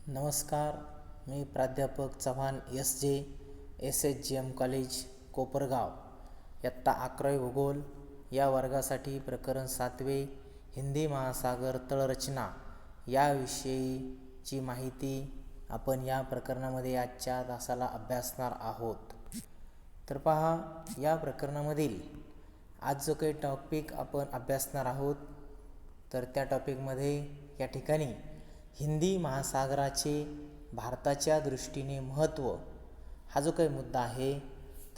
नमस्कार. मी प्राध्यापक Chavan SJ college Kopargaon, इयत्ता 11वी भूगोल या वर्गासाठी प्रकरण 7वे हिंदी महासागर तळरचना याविषयीची माहिती आपण या प्रकरणामध्ये आजच्या तासाला अभ्यासणार आहोत. तर पहा, या प्रकरणामधील आज जो काही टॉपिक आपण अभ्यासणार आहोत तर त्या टॉपिकमध्ये या ठिकाणी हिंदी महासागराचे भारताच्या दृष्टीने महत्त्व हा जो काही मुद्दा आहे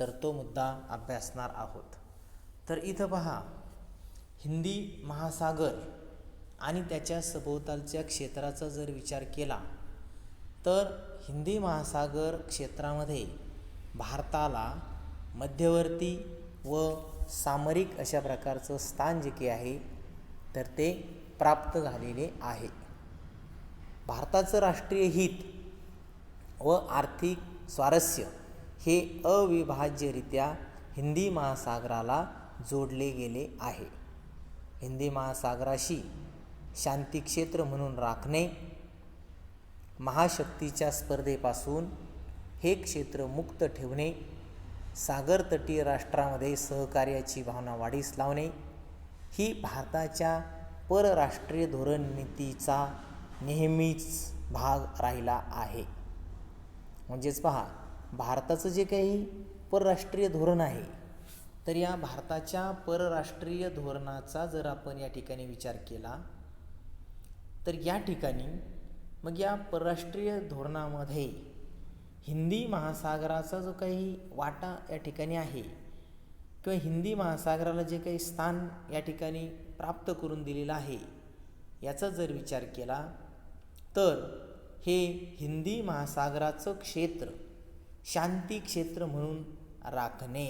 तर तो मुद्दा अभ्यासणार आहोत. तर इथं पहा, हिंदी महासागर आणि त्याच्या सभोवतालच्या क्षेत्राचा जर विचार केला तर हिंदी महासागर क्षेत्रामध्ये भारताला मध्यवर्ती व सामरिक अशा प्रकारचं स्थान जे काही आहे तर ते प्राप्त झालेले आहे. भारताचं राष्ट्रीय हित व आर्थिक स्वारस्य हे अविभाज्यरित्या हिंदी महासागराला जोडले गेले आहे. हिंदी महासागराशी शांती क्षेत्र म्हणून राखणे, महाशक्तीच्या स्पर्धेपासून हे क्षेत्र मुक्त ठेवणे, सागरतटीय राष्ट्रामध्ये सहकार्याची भावना वाढीस लावणे ही भारताच्या परराष्ट्रीय धोरण नीतीचा नेहमीच भाग राहिला आहे. म्हणजेच पहा, भारताचं जे काही परराष्ट्रीय धोरण आहे तर या भारताच्या परराष्ट्रीय धोरणाचा जर आपण या ठिकाणी विचार केला तर या ठिकाणी मग या परराष्ट्रीय धोरणामध्ये हिंदी महासागराचा जो काही वाटा या ठिकाणी आहे किंवा हिंदी महासागराला जे काही स्थान या ठिकाणी प्राप्त करून दिलेलं आहे याचा जर विचार केला तर हे हिंदी महासागराचं क्षेत्र शांती क्षेत्र म्हणून राखणे,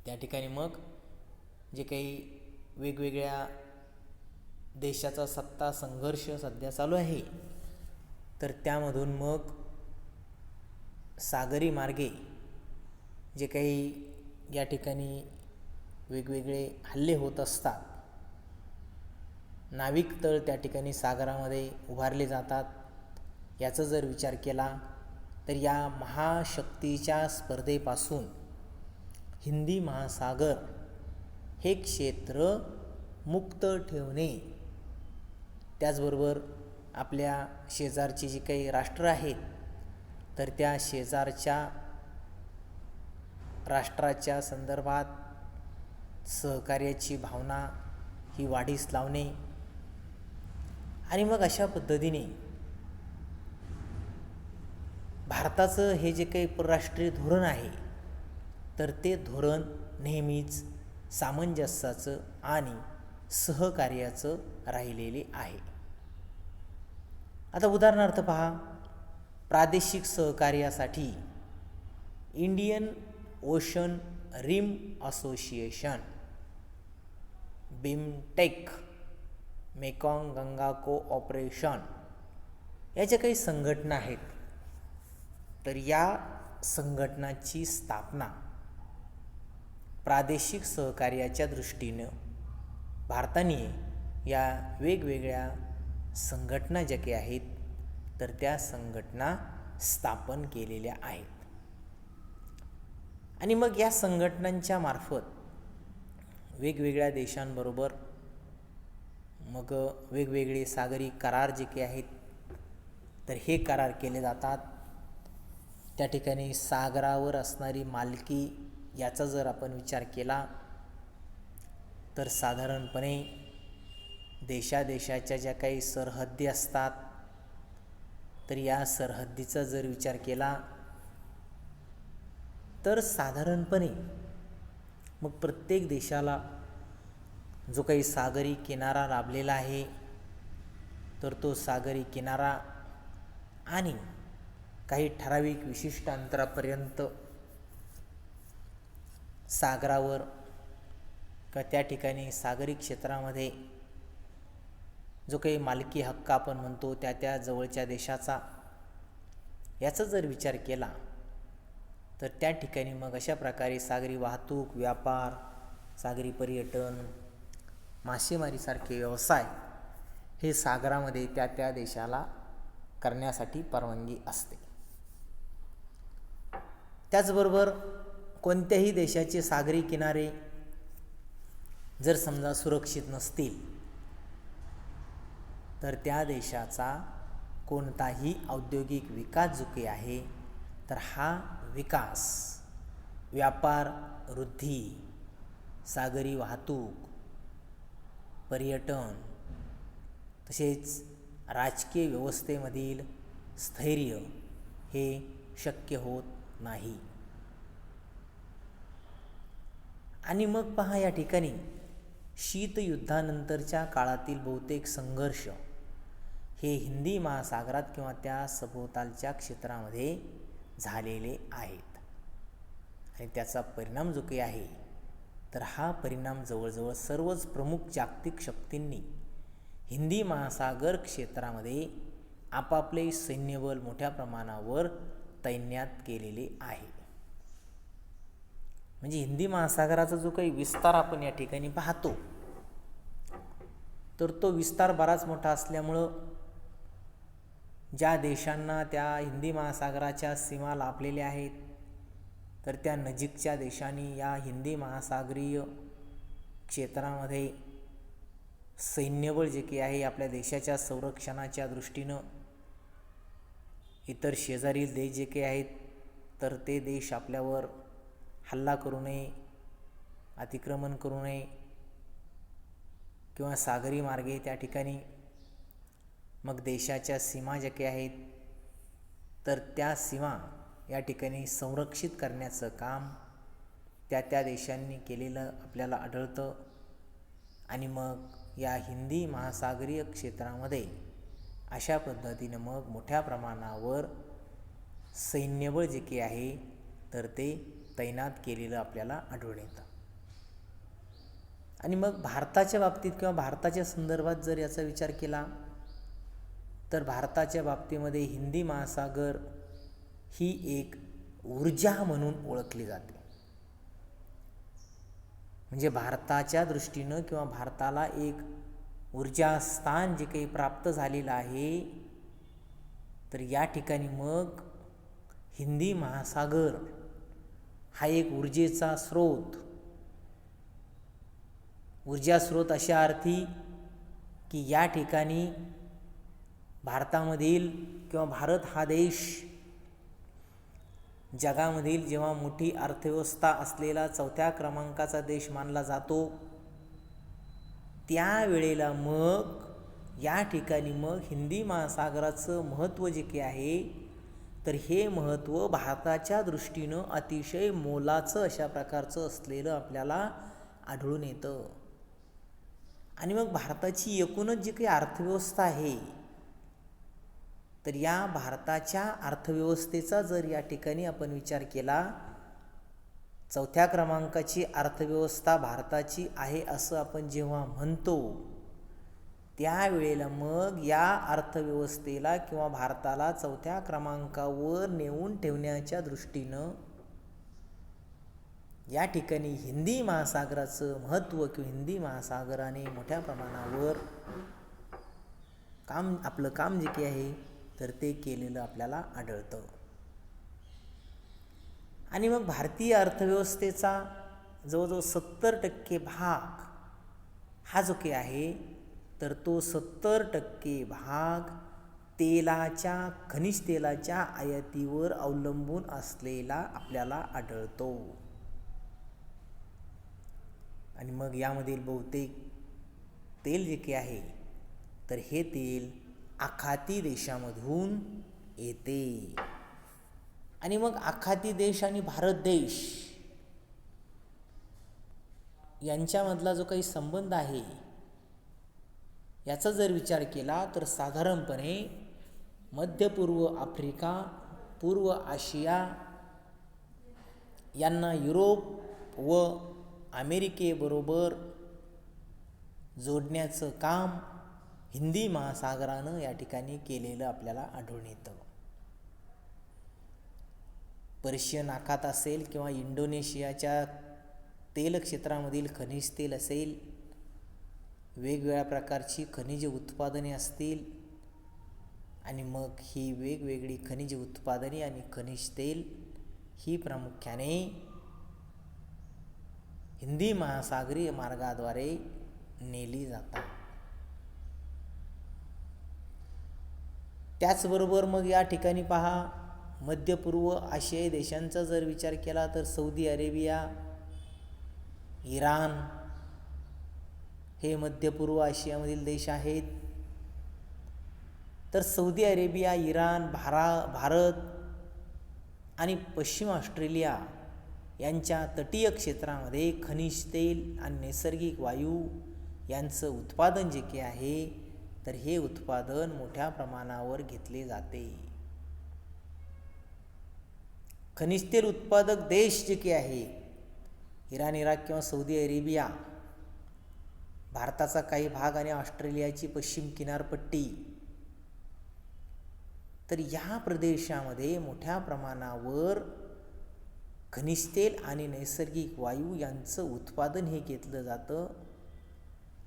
त्या ठिकाणी मग जे काही वेगवेगळ्या देशाचा सत्ता संघर्ष सध्या चालू आहे तर त्यामधून मग सागरी मार्गे जे काही या ठिकाणी वेगवेगळे हल्ले होत असतात, नाविक तळ त्या ठिकाणी सागरामध्ये उभारले जातात, याचा जर विचार केला तर या महाशक्तीच्या स्पर्धेपासून हिंदी महासागर हे क्षेत्र मुक्त ठेवणे, त्याचबरोबर आपल्या शेजारची जी काही राष्ट्र आहेत तर त्या शेजारच्या राष्ट्राच्या संदर्भात सहकार्याची भावना ही वाढीस लावणे आणि मग अशा पद्धतीने भारताचं हे जे काही परराष्ट्रीय धोरण आहे तर ते धोरण नेहमीच सामंजस्याचं आणि सहकार्याचं राहिलेले आहे. आता उदाहरणार्थ पहा, प्रादेशिक सहकार्यासाठी इंडियन ओशन रिम असोसिएशन, बिमटेक, मेकॉंग गंगा कोऑपरेशन या ज्या काही संघटना आहेत तर या संघटनाची स्थापना प्रादेशिक सहकार्याच्या दृष्टीनं भारताने या वेगवेगळ्या संघटना ज्या काही आहेत तर त्या संघटना स्थापन केलेल्या आहेत. आणि मग या संघटनांच्या मार्फत वेगवेगळ्या देशांबरोबर मग वेगवेगळे सागरी करार जे काही आहेत तर हे करार केले जातात. त्या ठिकाणी सागरावर असणारी मालकी याचा जर आपण विचार केला तर साधारणपणे देशादेशाच्या ज्या काही सरहद्दी असतात तर या सरहद्दीचा जर विचार केला तर साधारणपणे मग प्रत्येक देशाला जो काही सागरी किनारा लाभलेला आहे तर तो सागरी किनारा आणि काही ठराविक विशिष्ट अंतरापर्यंत सागरावर किंवा त्या ठिकाणी सागरी क्षेत्रामध्ये जो काही मालकी हक्क आपण म्हणतो त्या जवळच्या देशाचा याचा जर विचार केला तर त्या ठिकाणी मग अशा प्रकारे सागरी वाहतूक, व्यापार, सागरी पर्यटन, मासेमारीसारखे व्यवसाय हे सागरामध्ये त्या देशाला करण्यासाठी परवानगी असते. त्याचबरोबर कोणत्याही देशाचे सागरी किनारे जर समजा सुरक्षित नसतील तर त्या देशाचा कोणताही औद्योगिक विकास जो काही आहे तर हा विकास, व्यापार वृद्धी, सागरी वाहतूक, पर्यटन तसेच राजकीय व्यवस्थेमधील स्थैर्य हे शक्य होत नाही. आणि मग पहा, या ठिकाणी शीतयुद्धानंतरच्या काळातील बहुतेक संघर्ष हे हिंदी महासागरात किंवा त्या सभोवतालच्या क्षेत्रामध्ये झालेले आहेत. आणि त्याचा परिणाम जो काही आहे तर हा परिणाम जवळजवळ सर्वच प्रमुख जागतिक शक्तींनी हिंदी महासागर क्षेत्रामध्ये आपापले सैन्यबल मोठ्या प्रमाणावर तैनात केलेले आहे. म्हणजे हिंदी महासागराचा जो काही विस्तार आपण या ठिकाणी पाहतो तर तो विस्तार बराच मोठा असल्यामुळं ज्या देशांना त्या हिंदी महासागराच्या सीमा लाभलेल्या आहेत तर त्या नजीकच्या देशांनी या हिंदी महासागरीय क्षेत्रामध्ये सैन्यबळ जे काही आहे आपल्या देशाच्या संरक्षणाच्या दृष्टीनं इतर शेजारील देश जे काही आहेत तर ते देश आपल्यावर हल्ला करू नये, अतिक्रमण करू नये किंवा सागरी मार्गे त्या ठिकाणी मग देशाच्या सीमा ज्या काही आहेत तर त्या सीमा या ठिकाणी संरक्षित करण्याचं काम त्या देशांनी केलेलं आपल्याला आढळतं. आणि मग या हिंदी महासागरीय क्षेत्रामध्ये अशा पद्धतीनं मग मोठ्या प्रमाणावर सैन्यबळ जे काही आहे तर ते तैनात केलेलं आपल्याला आढळून येतं. आणि मग भारताच्या बाबतीत किंवा भारताच्या संदर्भात जर याचा विचार केला तर भारताच्या बाबतीमध्ये हिंदी महासागर ही एक ऊर्जा म्हणून ओळखली जाते. म्हणजे भारताच्या दृष्टीनं किंवा भारताला एक ऊर्जा स्थान जे काही प्राप्त झालेलं आहे तर या ठिकाणी मग हिंदी महासागर हा एक ऊर्जेचा स्रोत, ऊर्जा स्रोत अशा अर्थी की या ठिकाणी भारतामधील किंवा भारत हा देश जगामधील जेव्हा मोठी अर्थव्यवस्था असलेला 4थ्या क्रमांकाचा देश मानला जातो त्यावेळेला मग या ठिकाणी मग हिंदी महासागराचं महत्त्व जे काही आहे तर हे महत्त्व भारताच्या दृष्टीनं अतिशय मोलाचं अशा प्रकारचं असलेलं आपल्याला आढळून येतं. आणि मग भारताची एकूणच जी काही अर्थव्यवस्था आहे तर या भारताच्या अर्थव्यवस्थेचा जर या ठिकाणी आपण विचार केला 4थ्या क्रमांकाची अर्थव्यवस्था भारताची आहे असं आपण जेव्हा म्हणतो त्यावेळेला मग या अर्थव्यवस्थेला किंवा भारताला 4थ्या क्रमांकावर नेऊन ठेवण्याच्या दृष्टीनं या ठिकाणी हिंदी महासागराचं महत्त्व किंवा हिंदी महासागराने मोठ्या प्रमाणावर आपलं काम जे काही आहे तर ते केलेलं आपल्याला आढळतं. आणि मग भारतीय अर्थव्यवस्थेचा जवळजवळ 70% भाग हा जो काही आहे तर तो 70% भाग खनिज तेलाच्या आयातीवर अवलंबून असलेला आपल्याला आढळतो. आणि मग यामधील बहुतेक तेल जे काही आहे तर हे तेल आखाती देशामधून येते. आणि मग आखाती देश आणि भारत देश यांच्यामधला जो काही संबंध आहे याचा जर विचार केला तर साधारणपणे मध्य पूर्व आफ्रिका, पूर्व आशिया यांना युरोप व अमेरिकेबरोबर जोडण्याचं काम हिंदी महासागरानं या ठिकाणी केलेलं आपल्याला आढळून येतं. पर्शियन आखात असेल किंवा इंडोनेशियाच्या तेल क्षेत्रामधील खनिज तेल असेल, वेगवेगळ्या प्रकारची खनिज उत्पादने असतील आणि मग ही वेगवेगळी खनिज उत्पादने आणि खनिज तेल ही प्रामुख्याने हिंदी महासागरीय मार्गाद्वारे नेली जातात. त्याचबरोबर मग या ठिकाणी पहा, मध्य पूर्व आशियाई देशांचा जर विचार केला तर सौदी अरेबिया, इराण हे मध्य पूर्व आशियामधील देश आहेत. तर सौदी अरेबिया, इराण, भारत आणि पश्चिम ऑस्ट्रेलिया यांच्या तटीय क्षेत्रामध्ये खनिज तेल आणि नैसर्गिक वायू यांचं उत्पादन जे काही आहे, तर हे उत्पादन मोठ्या प्रमाणावर घेतले जाते. खनिज तेल उत्पादक देश जे काही आहे, इराण, इराक किंवा सौदी अरेबिया, भारताचा काही भाग आणि ऑस्ट्रेलियाची पश्चिम किनारपट्टी, तर या प्रदेशामध्ये मोठ्या प्रमाणावर खनिज तेल आणि नैसर्गिक वायू यांचं उत्पादन हे घेतलं जातं.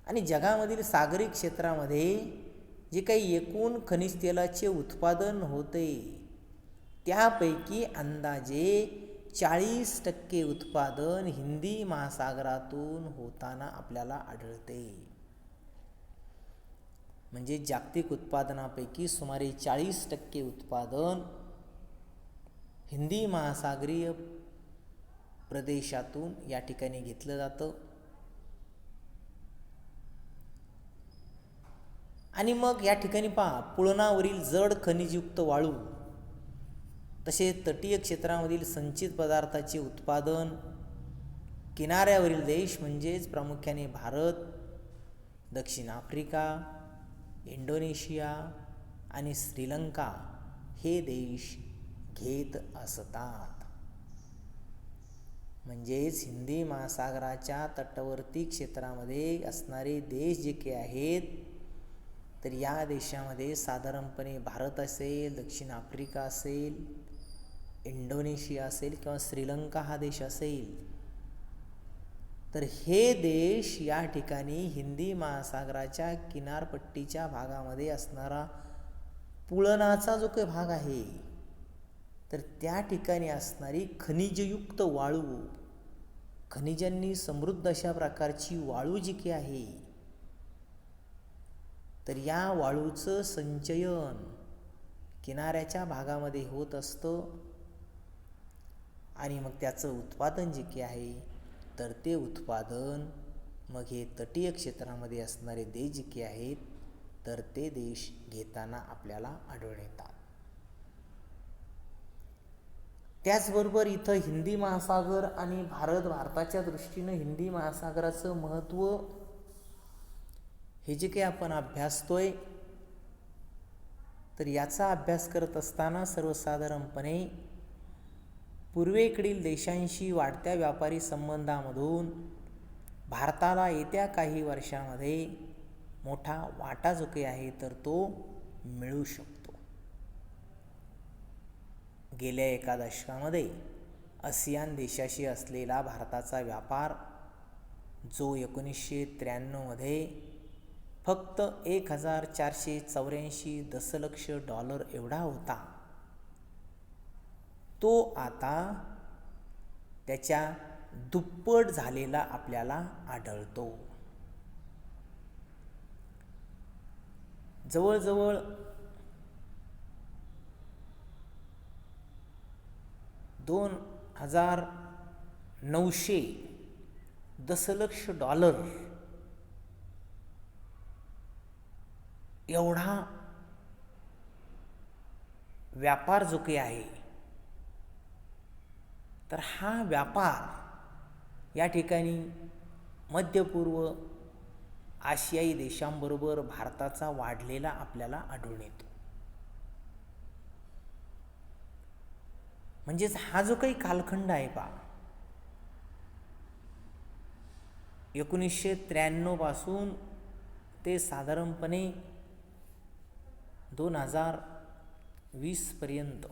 आणि जगामधील सागरी क्षेत्रामध्ये जे काही एकूण खनिज तेलाचे उत्पादन होते, त्यापैकी अंदाजे 40% उत्पादन हिंदी महासागरातून होताना आपल्याला आढळते. म्हणजे जागतिक उत्पादनापैकी सुमारे 40% उत्पादन हिंदी महासागरीय प्रदेशातून या ठिकाणी घेतलं जातं. आणि मग या ठिकाणी पहा, पुळणावरील जड खनिजयुक्त वाळू, तसेच तटीय क्षेत्रामधील संचित पदार्थाचे उत्पादन, किनाऱ्यावरील देश म्हणजेच प्रामुख्याने भारत, दक्षिण आफ्रिका, इंडोनेशिया आणि श्रीलंका हे देश घेत असतात. म्हणजेच हिंदी महासागराच्या तटवर्ती क्षेत्रामध्ये असणारे देश जे काही आहेत, तर या देशामध्ये साधारणपणे भारत असेल, दक्षिण आफ्रिका असेल, इंडोनेशिया असेल किंवा श्रीलंका हा देश असेल, तर हे देश या ठिकाणी हिंदी महासागराच्या किनारपट्टीच्या भागामध्ये असणारा पुळणाचा जो काही भाग आहे, तर त्या ठिकाणी असणारी खनिजयुक्त वाळू, खनिजांनी समृद्ध अशा प्रकारची वाळू जी काही आहे, तर या वाळूचं संचयन किनाऱ्याच्या भागामध्ये होत असतं. आणि मग त्याचं उत्पादन जे काही आहे, तर ते उत्पादन मग हे तटीय क्षेत्रामध्ये असणारे देश जे काही आहेत, तर ते देश घेताना आपल्याला आढळून येतात. त्याचबरोबर इथं हिंदी महासागर आणि भारताच्या दृष्टीनं हिंदी महासागराचं महत्त्व हे जे काही आपण अभ्यासतोय, तर याचा अभ्यास करत असताना सर्वसाधारणपणे पूर्वेकडील देशांशी वाढत्या व्यापारी संबंधामधून भारताला येत्या काही वर्षामध्ये मोठा वाटा जो काही आहे, तर तो मिळू शकतो. गेल्या एका दशकामध्ये आसियान देशाशी असलेला भारताचा व्यापार, जो 1993 फक्त $1,484 दशलक्ष एवढा होता, तो आता त्याच्या दुप्पट झालेला आपल्याला आढळतो. जवळजवळ $2,900 दशलक्ष एवढा व्यापार जो काही आहे, तर हा व्यापार या ठिकाणी मध्य पूर्व आशियाई देशांबरोबर भारताचा वाढलेला आपल्याला आढळून येतो. म्हणजेच हा जो काही कालखंड आहे पहा, 1993 पासून ते साधारणपणे 2020 पर्यंत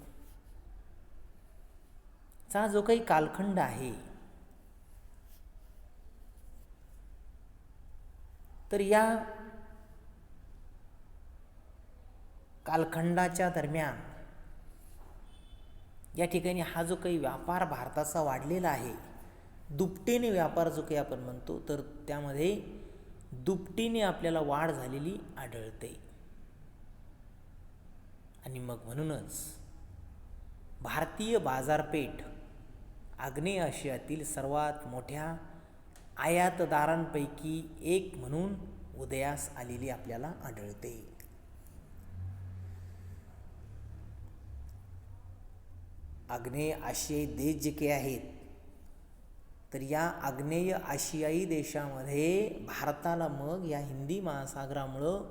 चा जो काही कालखंड आहे, तर या कालखंडाच्या दरम्यान या ठिकाणी हा जो काही व्यापार भारताचा वाढलेला आहे, दुपटीने व्यापार जो काही आपण म्हणतो, तर त्यामध्ये दुपटीने आपल्याला वाढ झालेली आढळते. आणि मग म्हणूनच भारतीय बाजारपेठ आग्नेय आशियातील सर्वात मोठ्या आयातदारांपैकी एक म्हणून उदयास आलेली आपल्याला आढळते. आग्नेय आशियाई देश जे काही आहेत, तर या आग्नेय आशियाई देशामध्ये भारताला मग या हिंदी महासागरामुळं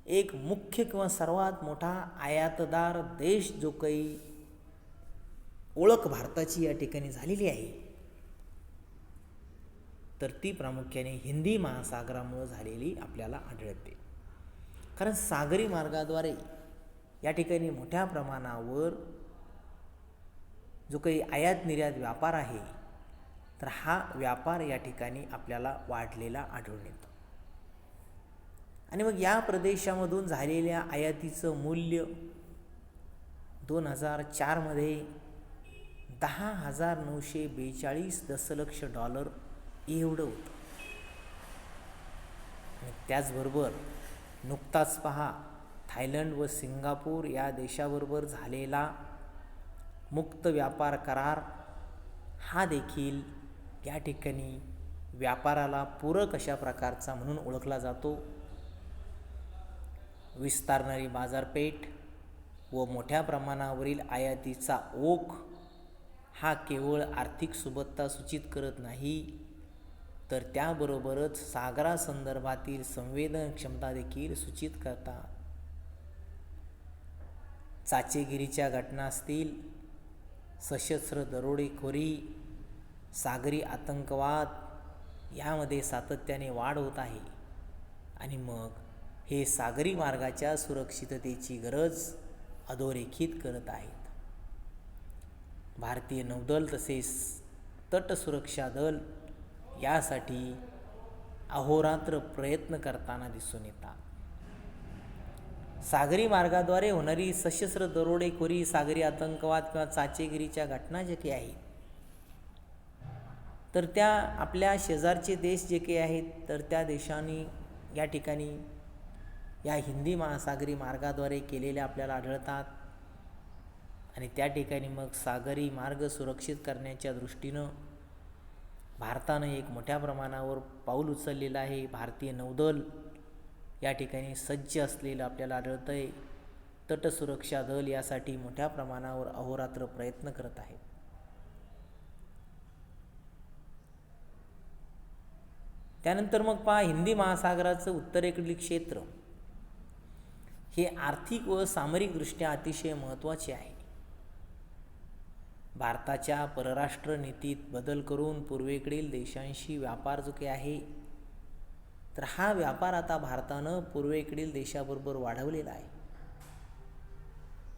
एक मुख्य किंवा सर्वात मोठा आयातदार देश जो काही ओळख भारताची या ठिकाणी झालेली आहे, तर ती प्रामुख्याने हिंदी महासागरामुळे झालेली आपल्याला आढळते. कारण सागरी मार्गाद्वारे या ठिकाणी मोठ्या प्रमाणावर जो काही आयात निर्यात व्यापार आहे, तर हा व्यापार या ठिकाणी आपल्याला वाढलेला आढळून येतो. आणि मग या प्रदेशामधून झालेल्या आयातीचं मूल्य 2004 $10,942 दशलक्ष एवढं होतं. आणि त्याचबरोबर नुकताच पहा, थायलंड व सिंगापूर या देशाबरोबर झालेला मुक्त व्यापार करार हा देखील या ठिकाणी व्यापाराला पूरक अशा प्रकारचा म्हणून ओळखला जातो. विस्तारणारी बाजारपेठ व मोठ्या प्रमाणावरील आयातीचा ओघ हा केवळ आर्थिक सुबत्ता सूचित करत नाही, तर त्याबरोबरच सागरासंदर्भातील संवेदन क्षमता देखील सूचित करतात. चाचेगिरीच्या घटना असतील, सशस्त्र दरोडेखोरी, सागरी आतंकवाद यामध्ये सातत्याने वाढ होत आहे. आणि मग हे सागरी मार्गाच्या सुरक्षिततेची गरज अधोरेखित करत आहेत. भारतीय नौदल तसेच तटसुरक्षा दल यासाठी अहोरात्र प्रयत्न करताना दिसून येतात. सागरी मार्गाद्वारे होणारी सशस्त्र दरोडेखोरी, सागरी आतंकवाद किंवा चाचेगिरीच्या घटना जे काही आहेत, तर त्या आपल्या शेजारचे देश जे काही आहेत, तर त्या देशांनी या ठिकाणी या हिंदी महासागरी मार्गाद्वारे केलेल्या आपल्याला आढळतात. आणि त्या ठिकाणी मग सागरी मार्ग सुरक्षित करण्याच्या दृष्टीनं भारतानं एक मोठ्या प्रमाणावर पाऊल उचललेलं आहे. भारतीय नौदल या ठिकाणी सज्ज असलेलं आपल्याला आढळतं आहे. तटसुरक्षा दल यासाठी मोठ्या प्रमाणावर अहोरात्र प्रयत्न करत आहे. त्यानंतर मग पहा, हिंदी महासागराचं उत्तरेकडील क्षेत्र हे आर्थिक व सामरिकदृष्ट्या अतिशय महत्त्वाचे आहे. भारताच्या परराष्ट्र नीतीत बदल करून पूर्वेकडील देशांशी व्यापार जो काही आहे, तर हा व्यापार आता भारतानं पूर्वेकडील देशाबरोबर वाढवलेला आहे.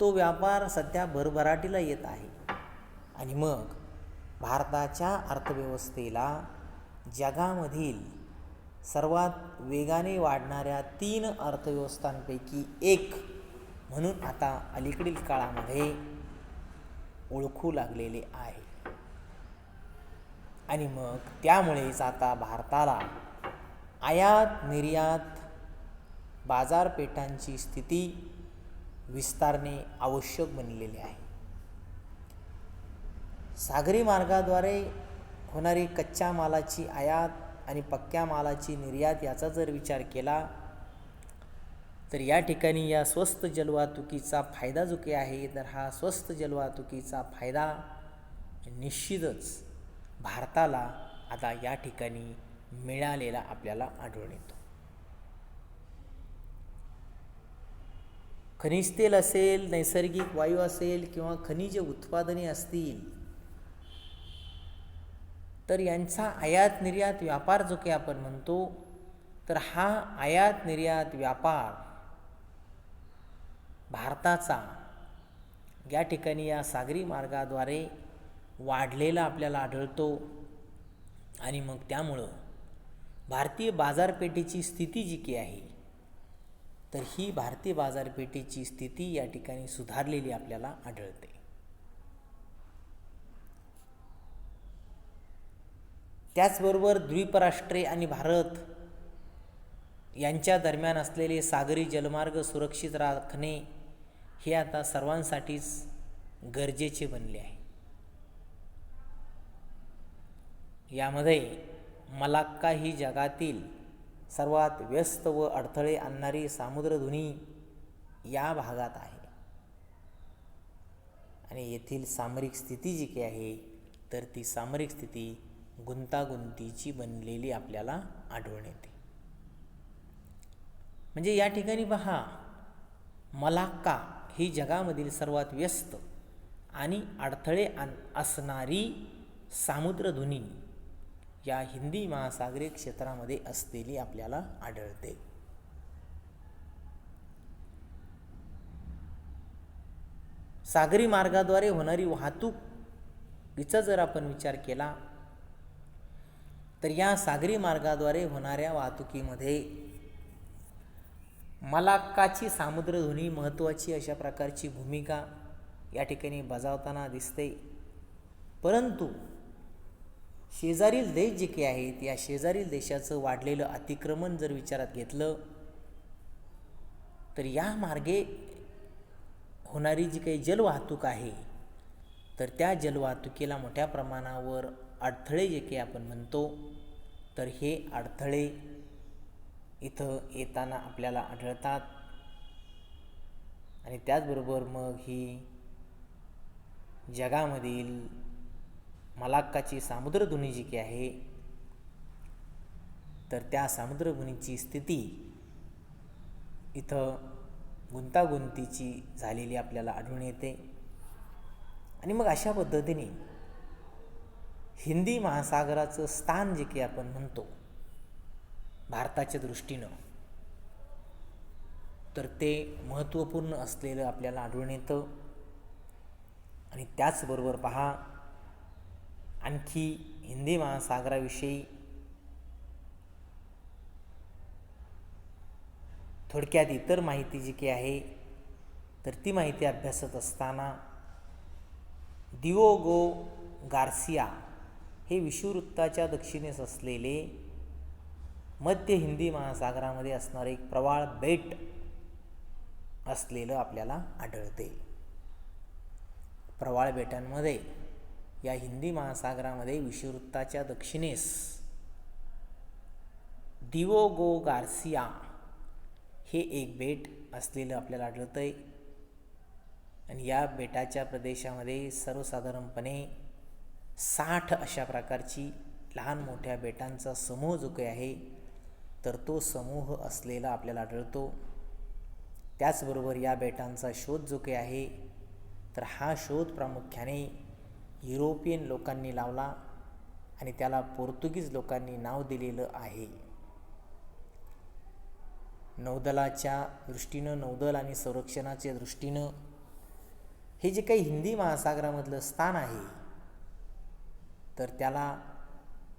तो व्यापार सध्या भरभराटीला येत आहे. आणि मग भारताच्या अर्थव्यवस्थेला जगामधील सर्वात वेगाने वाढणाऱ्या 3 अर्थव्यवस्थांपैकी एक म्हणून आता अलीकडील काळामध्ये ओळखू लागलेले आहे. आणि मग त्यामुळेच आता भारताला आयात निर्यात बाजारपेठांची स्थिती विस्तारणे आवश्यक बनलेले आहे. सागरी मार्गाद्वारे होणारी कच्च्या मालाची आयात आणि पक्क्या मालाची निर्यात याचा जर विचार केला, तर या ठिकाणी या स्वस्त जलवाहतुकीचा फायदा जो काही आहे, तर हा स्वस्त जलवाहतुकीचा फायदा निश्चितच भारताला आता या ठिकाणी मिळालेला आपल्याला आढळून येतो. खनिज तेल असेल, नैसर्गिक वायू असेल किंवा खनिज उत्पादने असतील, तर यांचा आयात निर्यात व्यापार जो काही आपण म्हणतो, तर हा आयात निर्यात व्यापार भारताचा या ठिकाणी या सागरी मार्गाद्वारे वाढलेला आपल्याला आढळतो. आणि मग त्यामुळं भारतीय बाजारपेठेची स्थिती जी काही आहे, तर ही भारतीय बाजारपेठेची स्थिती या ठिकाणी सुधारलेली आपल्याला आढळते. त्याचबरोबर द्वीपराष्ट्रे आणि भारत यांच्या दरम्यान असलेले सागरी जलमार्ग सुरक्षित राखणे हे आता सर्वांसाठीच गरजेचे बनले आहे. यामध्ये मलाक्का ही जगातील सर्वात व्यस्त व अडथळे आणणारी सामुद्रधुनी या भागात आहे आणि येथील सामरिक स्थिती जी काही आहे तर ती सामरिक स्थिती गुंतागुंतीची बनलेली आपल्याला आढळून येते. म्हणजे या ठिकाणी पहा, मलाक्का ही जगामधील सर्वात व्यस्त आणि अडथळे असणारी सामुद्रधुनी या हिंदी महासागरीय क्षेत्रामध्ये असलेली आपल्याला आढळते. सागरी मार्गाद्वारे होणारी वाहतूक हिचा जर आपण विचार केला तर या सागरी मार्गाद्वारे होणाऱ्या वाहतुकीमध्ये मलाक्काची सामुद्रधुनी महत्त्वाची अशा प्रकारची भूमिका या ठिकाणी बजावताना दिसते. परंतु शेजारील देश जे काही आहेत या शेजारील देशाचं वाढलेलं अतिक्रमण जर विचारात घेतलं तर या मार्गे होणारी जी काही जलवाहतूक आहे तर त्या जलवाहतुकीला मोठ्या प्रमाणावर अडथळे जे काही आपण म्हणतो तर हे अडथळे इथं येताना आपल्याला आढळतात. आणि त्याचबरोबर मग ही जगामधील मलाक्काची सामुद्रधुनी जी काही आहे तर त्या सामुद्रधुनीची स्थिती इथं गुंतागुंतीची झालेली आपल्याला आढळून येते. आणि मग अशा पद्धतीने हिंदी महासागराचं स्थान जे काही आपण म्हणतो भारताच्या दृष्टीनं तर ते महत्त्वपूर्ण असलेलं आपल्याला आढळून येतं. आणि त्याचबरोबर पहा, आणखी हिंदी महासागराविषयी थोडक्यात इतर माहिती जी काही आहे तर ती माहिती अभ्यासत असताना दिओगो गार्सिया हे विषुववृत्ताच्या दक्षिणेस असलेले मध्य हिंदी महासागरामध्ये असणारे एक प्रवाळ बेट असलेलं आपल्याला आढळते. प्रवाळ बेटांमध्ये या हिंदी महासागरामध्ये विषुववृत्ताच्या दक्षिणेस दिओगो गार्सिया हे एक बेट असलेलं आपल्याला आढळतंय. आणि या बेटाच्या प्रदेशामध्ये सर्वसाधारणपणे 60 अशा प्रकारची लहान मोठ्या बेटांचा समूह जो काही आहे तर तो समूह असलेला आपल्याला आढळतो. त्याचबरोबर या बेटांचा शोध जो काही आहे तर हा शोध प्रामुख्याने युरोपियन लोकांनी लावला आणि त्याला पोर्तुगीज लोकांनी नाव दिलेलं आहे. नौदलाच्या दृष्टीनं, नौदल आणि संरक्षणाच्या दृष्टीनं हे जे काही हिंदी महासागरामधलं स्थान आहे तर त्याला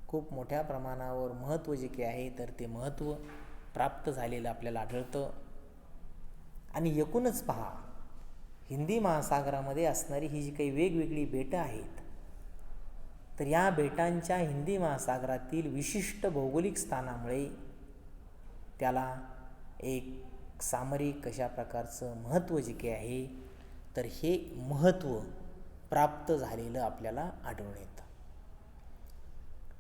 खूप मोठ्या प्रमाणावर महत्त्व जे काही आहे तर ते महत्त्व प्राप्त झालेलं आपल्याला आढळतं. आणि एकूणच पहा, हिंदी महासागरामध्ये असणारी ही जी काही वेगवेगळी बेटं आहेत तर या बेटांच्या हिंदी महासागरातील विशिष्ट भौगोलिक स्थानामुळे त्याला एक सामरिक अशा प्रकारचं महत्त्व जे काही आहे तर हे महत्त्व प्राप्त झालेलं आपल्याला आढळून येतं.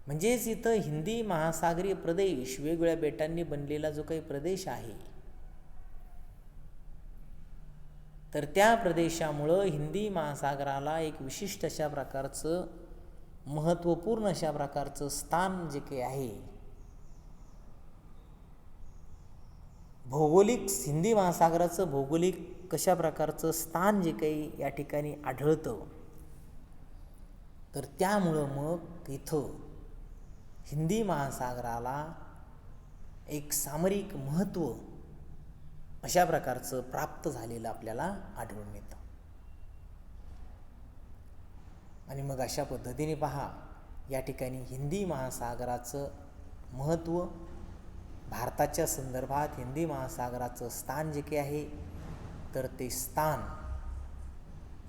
म्हणजेच इथं हिंदी महासागरीय प्रदेश वेगवेगळ्या बेटांनी बनलेला जो काही प्रदेश आहे तर त्या प्रदेशामुळं हिंदी महासागराला एक विशिष्ट अशा प्रकारचं महत्त्वपूर्ण अशा प्रकारचं स्थान जे काही आहे भौगोलिक हिंदी महासागराचं भौगोलिक कशा प्रकारचं स्थान जे काही या ठिकाणी आढळतं तर त्यामुळं मग इथं हिंदी महासागराला एक सामरिक महत्त्व अशा प्रकारचं प्राप्त झालेलं आपल्याला आढळून येतं. आणि मग अशा पद्धतीने पहा, या ठिकाणी हिंदी महासागराचं महत्त्व भारताच्या संदर्भात हिंदी महासागराचं स्थान जे काही आहे तर ते स्थान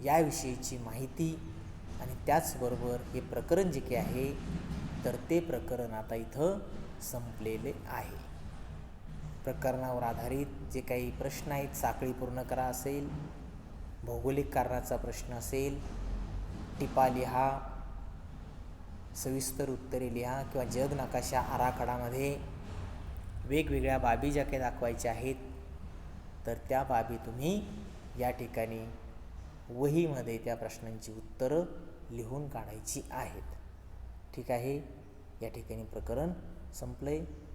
याविषयीची माहिती आणि त्याचबरोबर हे प्रकरण जे काही आहे तर ते प्रकरण आता इथं संपलेले आहे. प्रकरणावर आधारित जे काही प्रश्न आहेत, साखळी पूर्ण करा असेल, भौगोलिक कारणाचा प्रश्न असेल, टिपा लिहा, सविस्तर उत्तरे लिहा किंवा जग नकाशा आराखडामध्ये वेगवेगळ्या बाबी ज्या काही दाखवायच्या आहेत तर त्या बाबी तुम्ही या ठिकाणी वहीमध्ये त्या प्रश्नांची उत्तरं लिहून काढायची आहेत. ठीक आहे, या ठिकाणी प्रकरण संपले.